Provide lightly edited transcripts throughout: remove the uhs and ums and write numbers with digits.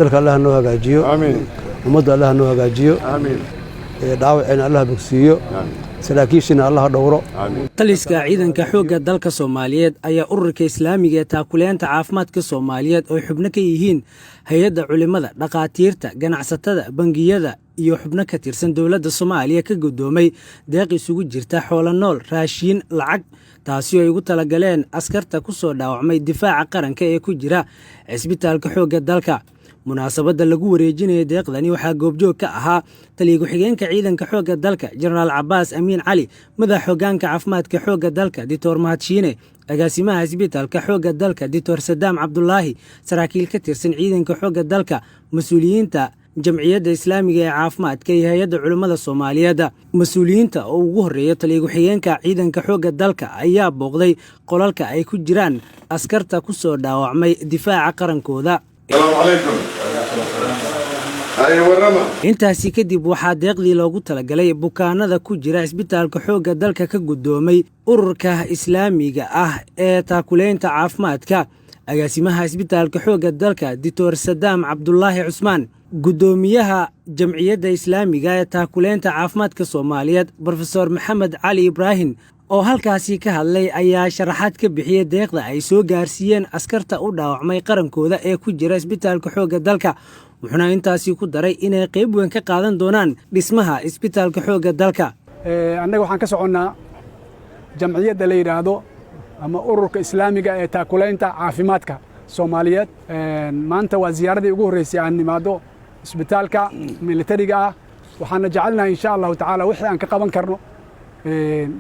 dalka Allah noo hagaajiyo amiin ummadda Allah noo hagaajiyo amiin dhaawacina Allah bogsiiyo saraakiishina Allah dhowro taliska ciidanka xoogga dalka Soomaaliyeed ayaa ururka Islaamiga ee taakuleenta caafimaadka Soomaaliyeed oo xubno ka yihiin hay'adda culimada dhaqaatiirta ganacsatada bangiyada iyo xubno ka tirsan dawladda Soomaaliya ka gudoomay deeq isugu jirta xoolo nool raashin lacag taasi oo ay ugu talagaleen askarta ku soo dhaawacmay difaaca qaranka ee ku jira isbitaalka xoogga dalka munaasabada lagu wareejinayo deeqdani waxaa goobjoog ka ahaa taliye ku-xigeenka ciidanka xoogga dalka Generaal Cabbaas Amiin Cali madax hoggaanka caafimaadka xoogga dalka Dr. Mahadshiine agaasimaha isbitaalka xoogga dalka Dr. Sadaam Cabdullaahi saraakiil ka tirsan ciidanka xoogga dalka mas'uuliyiinta jamciyadda islaamiga ee caafimaadka iyo hay'adda culimada Soomaaliyeed mas'uuliyiinta oo ugu horeeya taliye ku-xigeenka ciidanka xoogga dalka ayaa booqday qolalka ay ku jiraan askarta ku soo dhaawacmay difaaca qarankooda السلام عليكم intaasi kadib waxaa deeqdii loogu talagalay bukaanada ku jira isbitaalka xoogga dalka ka gudoomay ururka islaamiga ah ee taakuleenta caafimaadka agaasimaha isbitaalka xoogga dalka Dr. Sadaam Cabdullaahi Cusmaan gudoomiyaha jamciyadda islaamiga ee taakuleenta caafimaadka Soomaaliyeed Professor Maxamed Cali Ibrahim oo halkaasi ka hadlay ayaa sharaxaad ka bixiyay deeqda ay soo gaarsiiyeen askarta u dhaawacmay qarankooda ee ku jira isbitaalka xoogga dalka wuxuuna intaasi ku daray inay qayb weyn ka qaadan doonaan dhismaha isbitaalka xoogga dalka annaga waxaan ka soconnaa jamciyadda la yiraahdo ama ururka islaamiga ee taakuleynta caafimaadka Soomaaliyeed maanta waa ziyaaradii ugu horeysay aan nimaado isbitaalka militariga ah waxaana jecelnahay insha Allah taala wixii aan ka qaban karno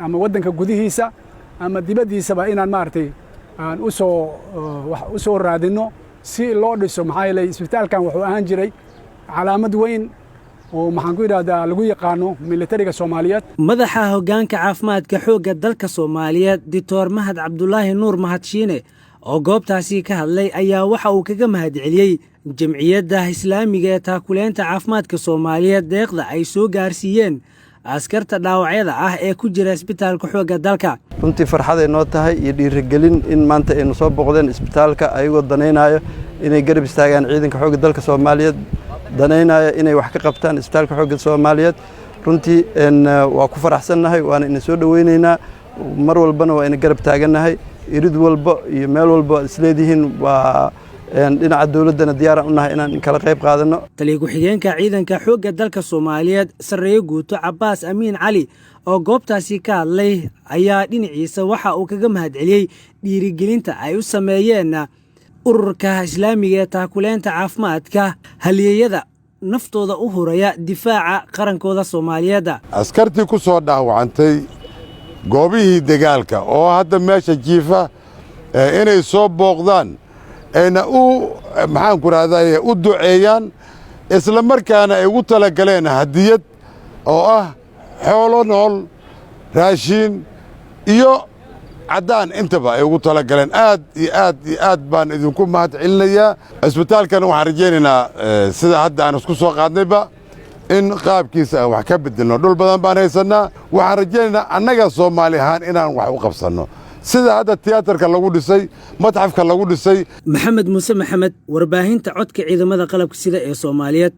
ama wadanka gudihiisa ama dibadiisaba inaan maartay aan u soo raadino si loo dhiso maxaa yeelay isbitaalkan wuxuu ahaan jiray calaamad weyn oo maxaan ku yiraahdaa lagu yaqaano militariga Soomaaliyeed madaxa hoggaanka caafimaadka xoogga dalka Soomaaliyeed Dr. Mahad Cabdullaahi Nuur Mahadshiine oo goobtaasi ka hadlay ayaa waxa uu kaga mahadceliyay jamciyadda islaamiga ee taakuleenta caafimaadka Soomaaliyeed deeqda ay soo gaarsiiyeen askarta dhaawacyada ah ee ku jira isbitaalka xoogga dalka runtii farxad ay noo tahay iyo dhiirigelin in maanta ay soo boqdeen isbitaalka ayagoo danaynayo inay garab istaagaan ciidanka xoogga dalka Soomaaliyeed danaynayo inay wax ka qabtaan isbitaalka xoogga Soomaaliyeed runtii waa ku faraxsanahay waana in soo dhaweynaynaa mar walbana waa in garab taaganahay irid walba iyo meel walba isleedihiin waa dhinaca dawladana diyaar u nahay inaan kala qayb qaadano taliye ku-xigeenka ciidanka xoogga dalka Soomaaliyeed Sareeyo Guuto Cabbaas Amiin Cali oo goobtaasi ka hadlay ayaa dhinaciisa waxa uu kaga mahadceliyay dhiirigelinta ay u sameeyeen ururka islaamiga ee taakuleenta caafimaadka halyeeyada naftooda u huraya difaaca qarankooda Soomaaliyeed askartii ku soo dhaawacantay goobihii dagaalka oo hadda meesha jiifa inay soo booqdaan ayna maxaan ku raadayay u duceeyaan isla markaana ay ugu talagaleen hadiyad oo ah xoolo nool raashin iyo cadaan intaba ay ugu talagaleen aad iyo aad iyo aad baan idinku mahad celinayaa isbitaalkan waxaan rajaynaynaa sida hadda aan isku soo qaadnayba in qaabkiisa aan wax ka bedelno dhul badan baan haysanaa waxaan rajaynaynaa annaga Soomaali ahaan inaan wax u qabsanno sida hadda tiyaatarka lagu dhisay madxafka lagu dhisay Maxamed Muuse Maxamed warbaahinta codka ciidamada qalabka sida ee Soomaaliyeed